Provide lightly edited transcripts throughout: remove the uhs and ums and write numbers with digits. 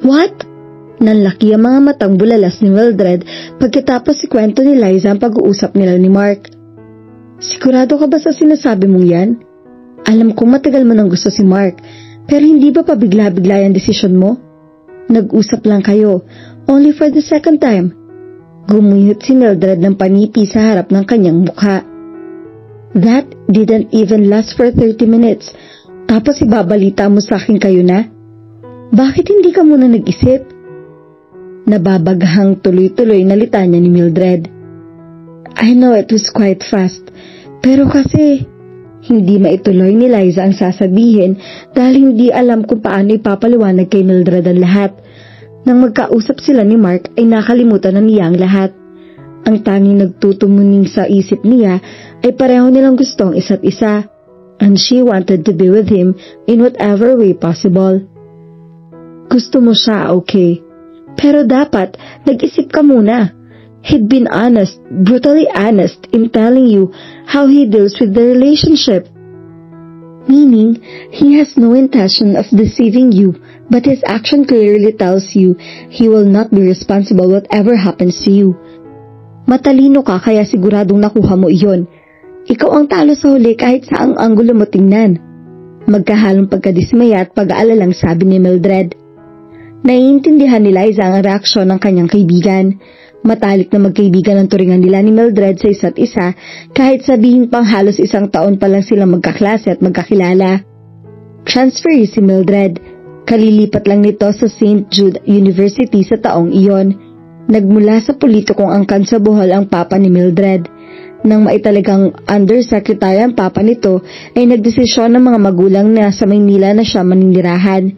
What? Nanlaki ang mga matang bulalas ni Mildred pagkatapos ikwento ni Liza ang pag-uusap nila ni Mark. Sigurado ka ba sa sinasabi mong yan? Alam kong matagal mo nang gusto si Mark, pero hindi ba pabigla-bigla yung desisyon mo? Nag-usap lang kayo, only for the second time. Gumuhit si Mildred ng panipi sa harap ng kanyang mukha. That didn't even last for 30 minutes, tapos ibabalita mo sa akin kayo na? Bakit hindi ka muna nag-isip? Nababaghang tuloy-tuloy na litanya ni Mildred. I know it was quite fast, pero kasi hindi maituloy ni Liza ang sasabihin dahil hindi alam kung paano ipapaliwanag kay Mildred ang lahat. Nang magkausap sila ni Mark ay nakalimutan na niya ang lahat. Ang tanging nagtutumuning sa isip niya ay pareho nilang gusto ang isa't isa, and she wanted to be with him in whatever way possible. Gusto mo siya, okay. Pero dapat, nag-isip ka muna. He'd been honest, brutally honest in telling you how he deals with the relationship. Meaning, he has no intention of deceiving you, but his action clearly tells you he will not be responsible whatever happens to you. Matalino ka kaya siguradong nakuha mo iyon. Ikaw ang talo sa huli kahit saang anggulo mo tingnan. Magkahalong pagkadismaya at pag-aalalang sabi ni Mildred. Naiintindihan ni Liza ang reaksyon ng kanyang kaibigan. Matalik na magkaibigan ang turingan nila ni Mildred sa isa't isa kahit sabihin pang halos isang taon pa lang silang magkaklase at magkakilala. Transferee si Mildred. Kalilipat lang nito sa St. Jude University sa taong iyon. Nagmula sa politikong angkan sa Bohol ang papa ni Mildred. Nang maitalagang undersecretary ang papa nito ay nagdesisyon ng mga magulang na sa Maynila na siya maninirahan.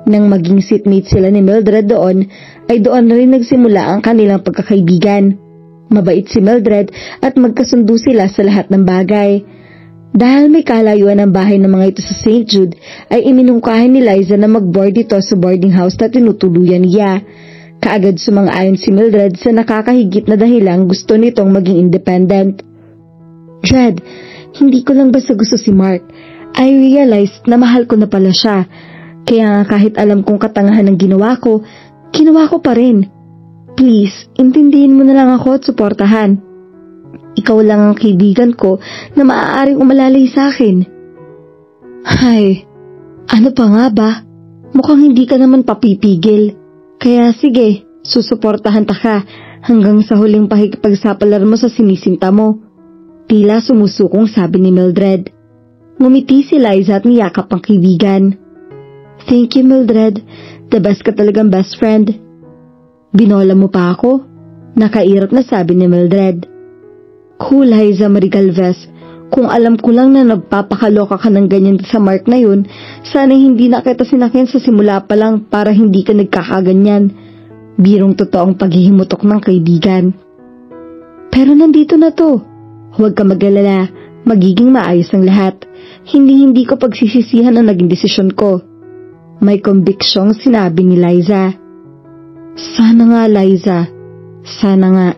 Nang maging seatmate sila ni Mildred doon, ay doon na rin nagsimula ang kanilang pagkakaibigan. Mabait si Mildred at magkasundo sila sa lahat ng bagay. Dahil may kalayuan ang bahay ng mga ito sa St. Jude, ay iminungkahin ni Liza na mag-board ito sa boarding house na tinutuluyan niya. Kaagad sumang-ayon si Mildred sa nakakahigit na dahilang gusto nitong maging independent. Dred, hindi ko lang basta gusto si Mark. I realized na mahal ko na pala siya. Kaya kahit alam kong katangahan ang ginawa ko pa rin. Please, intindihin mo na lang ako at suportahan. Ikaw lang ang kaibigan ko na maaaring umalalay sa akin. Hay, ano pa nga ba? Mukhang hindi ka naman papipigil. Kaya sige, susuportahan ta ka hanggang sa huling pakikipagsapalar mo sa sinisinta mo. Tila sumusukong sabi ni Mildred. Ngumiti si Liza at niyakap ang kaibigan. Thank you, Mildred. The best ka talagang best friend. Binola mo pa ako? Nakairap na sabi ni Mildred. Cool, Liza Marie Galvez. Kung alam ko lang na nagpapakaloka ka ng ganyan sa Mark na yun, sana hindi na kita sinakyan sa simula pa lang para hindi ka nagkakaganyan. Birong totoong paghihimutok ng kaibigan. Pero nandito na to. Huwag ka mag-alala. Magiging maayos ang lahat. Hindi ko pagsisisihan ang naging desisyon ko. May convicsyong sinabi ni Liza. Sana nga, Liza. Sana nga.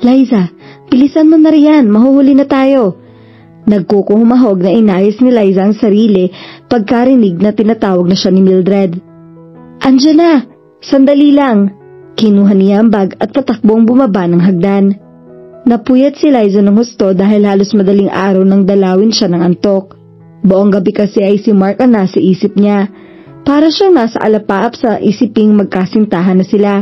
Liza, bilisan mo na riyan. Mahuhuli na tayo. Nagkukuhumahog na inayos ni Liza ang sarili pagkarinig na tinatawag na siya ni Mildred. Andiyan na! Sandali lang! Kinuha niya ang bag at patakbong bumaba ng hagdan. Napuyat si Liza ng husto dahil halos madaling araw nang dalawin siya ng antok. Buong gabi kasi ay si Mark ang nasa isip niya. Para siyang nasa alapaap sa isiping magkasintahan na sila.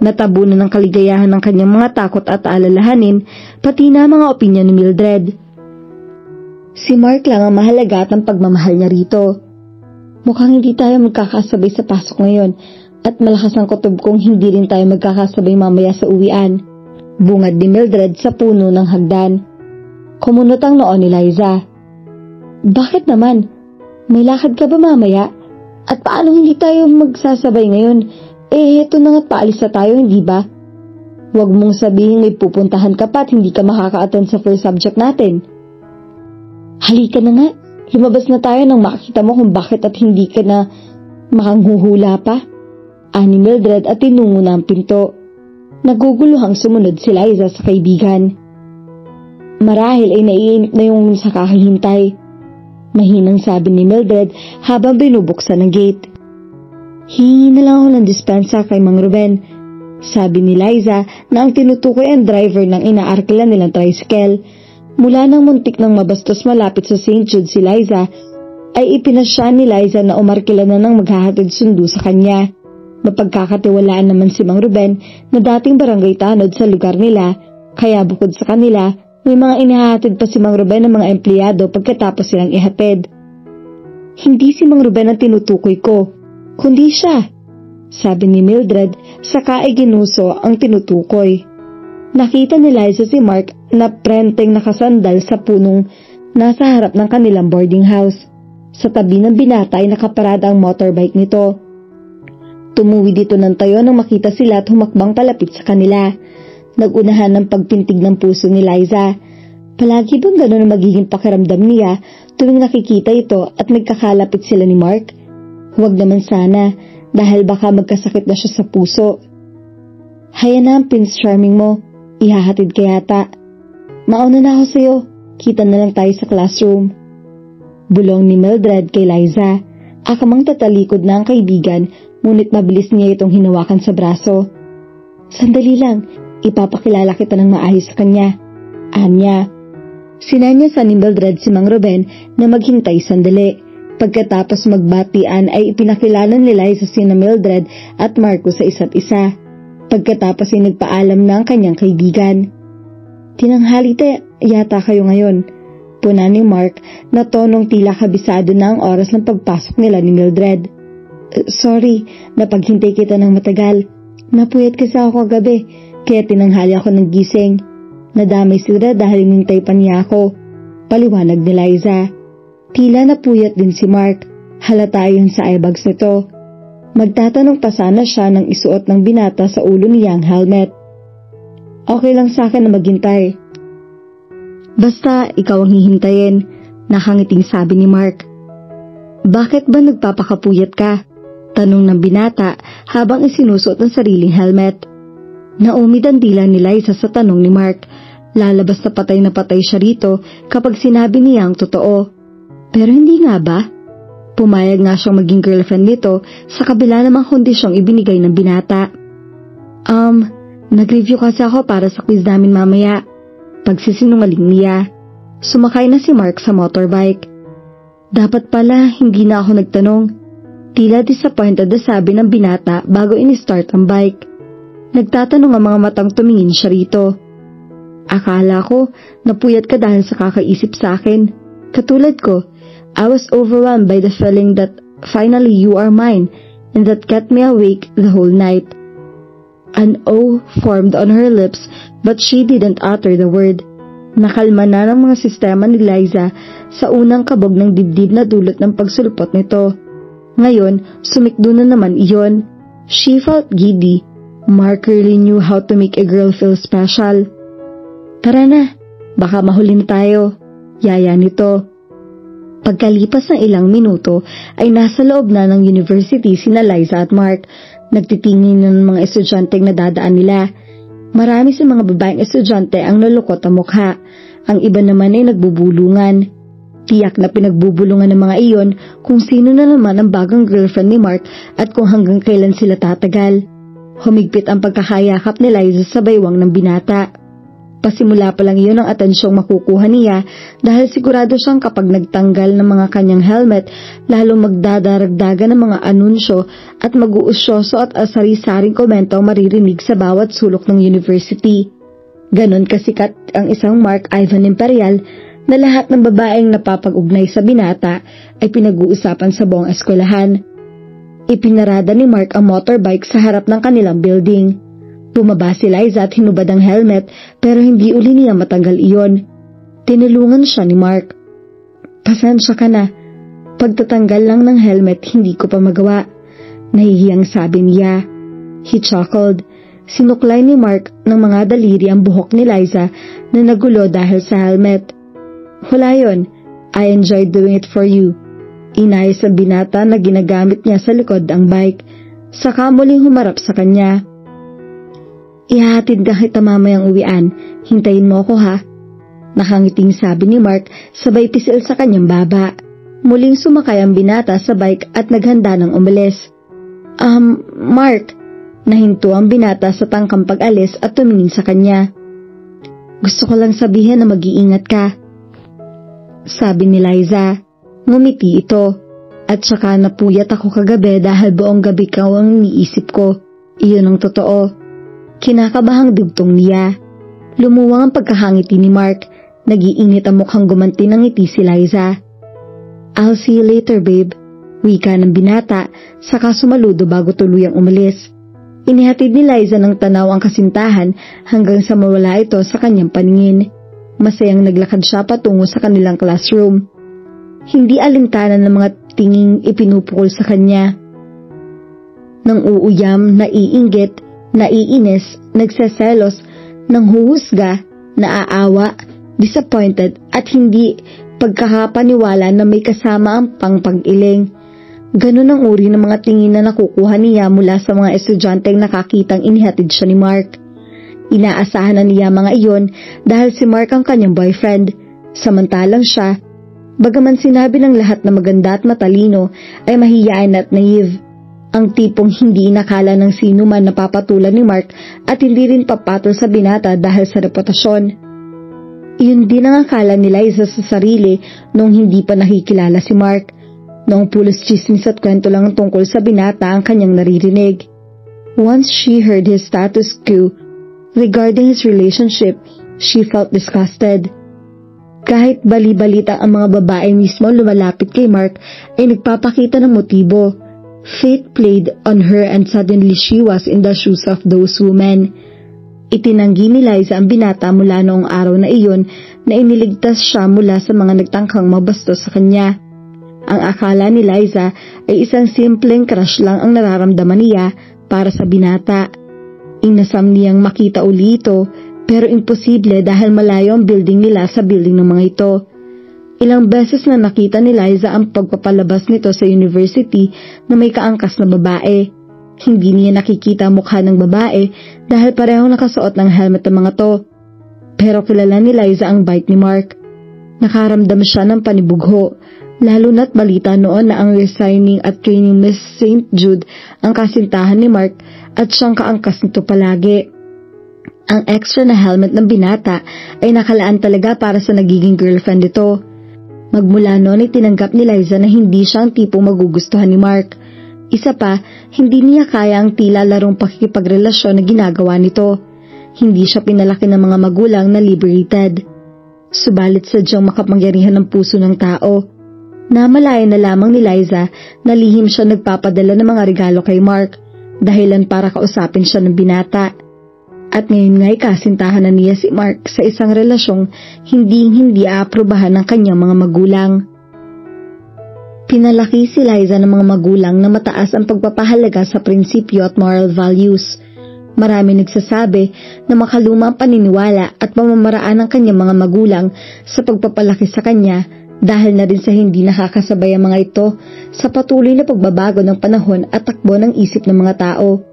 Natabunan ng kaligayahan ng kanyang mga takot at alalahanin, pati na mga opinyon ni Mildred. Si Mark lang ang mahalaga at ang pagmamahal niya rito. Mukhang hindi tayo magkakasabay sa pasok ngayon at malakas ang kutob kong hindi rin tayo magkakasabay mamaya sa uwian. Bungad ni Mildred sa puno ng hagdan. Kumunot ang noo ni Liza. Bakit naman? May lakad ka ba mamaya? At paano hindi tayo magsasabay ngayon? Heto na nga't paalis na tayo, hindi ba? Huwag mong sabihin may pupuntahan ka pa at hindi ka makaka-attend sa first subject natin. Halika na nga. Lumabas na tayo nang makita mo kung bakit at hindi ka na makanghuhula pa. Ani Mildred at tinungo na ang pinto. Naguguluhang sumunod si Liza sa kaibigan. Marahil ay naiinip na yung sa kakahintay. Mahinang sabi ni Mildred habang binubuksan ang gate. Hingi na lang ako ng dispensa kay Mang Ruben. Sabi ni Liza na ang tinutukoy ang driver ng inaarkila nilang tricycle. Mula nang muntik ng mabastos malapit sa St. Jude si Liza, ay ipinasya ni Liza na umarkila na ng maghahatid sundo sa kanya. Mapagkakatiwalaan naman si Mang Ruben na dating barangay tanod sa lugar nila, kaya bukod sa kanila, may mga inihahatid pa si Mang Ruben ng mga empleyado pagkatapos silang ihatid. Hindi si Mang Ruben ang tinutukoy ko, kundi siya, sabi ni Mildred, saka ay ginuso ang tinutukoy. Nakita ni Liza si Mark na prenteng nakasandal sa punong nasa harap ng kanilang boarding house. Sa tabi ng binata ay nakaparada ang motorbike nito. Tumuwid dito ng tayo nang makita sila at humakbang palapit sa kanila. Nagunahan ng pagpintig ng puso ni Liza. Palagi bang gano'n ang magiging pakiramdam niya tuwing nakikita ito at nagkakalapit sila ni Mark? Huwag naman sana, dahil baka magkasakit na siya sa puso. Haya na ang Prince Charming mo, ihahatid ka yata. Mauna na ako sa'yo, kita na lang tayo sa classroom. Bulong ni Mildred kay Liza. Akamang tatalikod na ang kaibigan, ngunit mabilis niya itong hinawakan sa braso. Sandali lang, ipapakilala kita ng maayos sa kanya. Anya. Sinanya ni Mildred si Mang Ruben na maghintay sandali. Pagkatapos magbatian ay ipinakilala ni Liza sina Mildred at Marco sa isa't isa. Pagkatapos ay nagpaalam na ang kanyang kaibigan. Tinanghali yata kayo ngayon, puna ni Mark na tonong tila kabisado na ang oras ng pagpasok nila ni Mildred. Sorry, napaghintay kita ng matagal. Napuyat kasi ako kagabi, kaya tinanghali ako ng gising. Nadamay sila dahil nintay pa niya ako, paliwanag ni Liza. Tila napuyat din si Mark, halata yun sa eyebags nito. Magtatanong pa sana siya nang isuot ng binata sa ulo niya ang helmet. Okay lang sa akin na maghintay. Basta ikaw ang hihintayin, nakangiting sabi ni Mark. Bakit ba nagpapakapuyat ka? Tanong ng binata habang isinusuot ang sariling helmet. Naumid ang dila ni Liza sa tanong ni Mark. Lalabas na patay siya rito kapag sinabi niya ang totoo. Pero hindi nga ba? Pumayag nga siyang maging girlfriend nito sa kabila namang kondisyong ibinigay ng binata. Nag-review kasi ako para sa quiz namin mamaya. Pagsisinungaling niya. Sumakay na si Mark sa motorbike. Dapat pala hindi na ako nagtanong. Tila disappointed na sabi ng binata bago in-start ang bike. Nagtatanong ang mga matang tumingin siya rito. Akala ko napuyat ka dahil sa kakaisip sa akin. Katulad ko, I was overwhelmed by the feeling that finally you are mine and that kept me awake the whole night. An O formed on her lips but she didn't utter the word. Nakalma na ng mga sistema ni Liza sa unang kabog ng dibdib na dulot ng pagsulpot nito. Ngayon, sumikdo na naman iyon. She felt giddy. Mark really knew how to make a girl feel special. Tara na, baka mahulin tayo. Yaya nito. Pagkalipas ng ilang minuto ay nasa loob na ng university sina Liza at Mark. Nagtitingin ng mga estudyanteng nadadaan nila. Marami sa mga babaeng estudyante ang nalukot ang mukha. Ang iba naman ay nagbubulungan. Tiyak na pinagbubulungan ng mga iyon kung sino na naman ang bagong girlfriend ni Mark at kung hanggang kailan sila tatagal. Humigpit ang pagkakayakap ni Liza sa baywang ng binata. Pasimula pa lang iyon ang atensyong makukuha niya dahil sigurado siyang kapag nagtanggal ng mga kanyang helmet, lalo magdadaragdagan ng mga anunsyo at mag-uusyoso at asari-saring komento ang maririnig sa bawat sulok ng university. Ganon kasikat ang isang Mark Ivan Imperial na lahat ng babaeng napapag-ugnay sa binata ay pinag-uusapan sa buong eskwelahan. Ipinarada ni Mark ang motorbike sa harap ng kanilang building. Bumaba si Liza at hinubad ang helmet pero hindi uli niya matanggal iyon. Tinulungan siya ni Mark. Pasensya ka na. Pagtatanggal lang ng helmet hindi ko pa magawa. Nahihiyang sabi niya. He chuckled. Sinuklay ni Mark ng mga daliri ang buhok ni Liza na nagulo dahil sa helmet. Wala yun. I enjoyed doing it for you. Inayos ang binata na ginagamit niya sa likod ang bike. Saka muling humarap sa kanya. Ihahatid ka kita mamayang uwian. Hintayin mo ako ha. Nakangiting sabi ni Mark sabay pisil sa kanyang baba. Muling sumakay ang binata sa bike at naghanda ng umalis. Mark, nahinto ang binata sa tangkang pag-alis at tumingin sa kanya. Gusto ko lang sabihin na mag-iingat ka, sabi ni Liza. Ngumiti ito. At saka napuyat ako kagabi dahil buong gabi ka ang iniisip ko. Iyon ang totoo. Kinakabahang dugtong niya. Lumuwang ang pagkahangiti ni Mark. Nag-iinit ang mukhang gumanti ng ngiti si Liza. I'll see you later, babe. Wika ng binata, saka sumaludo bago tuluyang umalis. Inihatid ni Liza ng tanaw ang kasintahan hanggang sa mawala ito sa kanyang paningin. Masayang naglakad siya patungo sa kanilang classroom. Hindi alintanan ng mga tinging ipinupukol sa kanya. Nang uuyam, naiinggit, naiinis, nagseselos, nanghuhusga, naaawa, disappointed at hindi pagkakapaniwala na may kasama ang pangpag-iling. Ganun ang uri ng mga tingin na nakukuha niya mula sa mga estudyanteng nakakitang inihatid siya ni Mark. Inaasahan na niya mga iyon dahil si Mark ang kanyang boyfriend. Samantalang siya, bagaman sinabi ng lahat na maganda at matalino, ay mahiyain at naive. Ang tipong hindi inakala ng sino man na papatulan ni Mark at hindi rin papatol sa binata dahil sa reputasyon. Iyon din ang akala ni Liza sa sarili noong hindi pa nakikilala si Mark. Noong pulos chismis at kwento lang tungkol sa binata ang kanyang naririnig. Once she heard his status quo regarding his relationship, she felt disgusted. Kahit bali-balita ang mga babae mismo lumalapit kay Mark ay nagpapakita ng motibo. Fate played on her and suddenly she was in the shoes of those women. Itinanggi ni Liza ang binata mula noong araw na iyon na iniligtas siya mula sa mga nagtangkang mabastos sa kanya. Ang akala ni Liza ay isang simpleng crush lang ang nararamdaman niya para sa binata. Inasam niyang makita uli ito pero imposible dahil malayo ang building nila sa building ng mga ito. Ilang beses na nakita ni Liza ang pagpapalabas nito sa university na may kaangkas na babae. Hindi niya nakikita mukha ng babae dahil parehong nakasuot ng helmet ang mga to. Pero kilala ni Liza ang bite ni Mark. Nakaramdam siya ng panibugho. Lalo na't balita noon na ang resigning at training Miss St. Jude ang kasintahan ni Mark at siyang kaangkas nito palagi. Ang extra na helmet ng binata ay nakalaan talaga para sa nagiging girlfriend nito. Magmula noon ay tinanggap ni Liza na hindi siya ang tipong magugustuhan ni Mark. Isa pa, hindi niya kaya ang tila larong pakikipagrelasyon na ginagawa nito. Hindi siya pinalaki ng mga magulang na liberated. Subalit sadyang makapangyarihan ng puso ng tao. Namalaya na lamang ni Liza na lihim siya nagpapadala ng mga regalo kay Mark, dahilan para kausapin siya ng binata. At ngayon nga'y kasintahan na niya si Mark sa isang relasyong hindi aaprubahan ng kanyang mga magulang. Pinalaki si Liza ng mga magulang na mataas ang pagpapahalaga sa prinsipyo at moral values. Marami nagsasabi na makaluma ang paniniwala at pamamaraan ng kanyang mga magulang sa pagpapalaki sa kanya dahil na rin sa hindi nakakasabay ang mga ito sa patuloy na pagbabago ng panahon at takbo ng isip ng mga tao.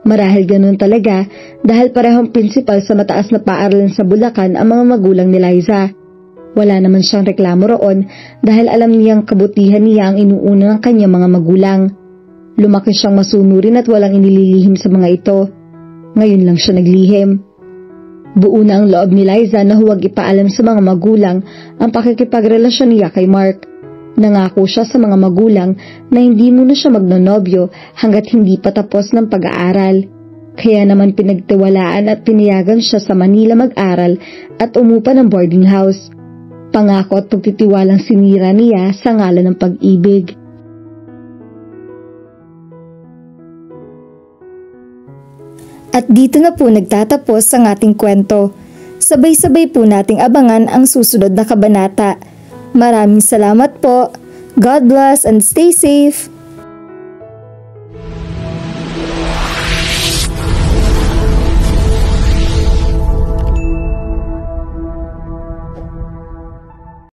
Marahil ganun talaga dahil parehong prinsipal sa mataas na paaralan sa Bulacan ang mga magulang ni Liza. Wala naman siyang reklamo roon dahil alam niyang kabutihan niya ang inuuna ng kanyang mga magulang. Lumaki siyang masunurin at walang inililihim sa mga ito. Ngayon lang siya naglihim. Buo na ang loob ni Liza na huwag ipaalam sa mga magulang ang pakikipagrelasyon niya kay Mark. Nangako siya sa mga magulang na hindi muna siya magnonobyo hanggat hindi pa tapos ng pag-aaral. Kaya naman pinagtiwalaan at pinayagan siya sa Manila mag-aral at umupa ng boarding house. Pangako at pagtitiwalang sinira niya sa ngalan ng pag-ibig. At dito na po nagtatapos ang ating kwento. Sabay-sabay po nating abangan ang susunod na kabanata. Maraming salamat po. God bless and stay safe.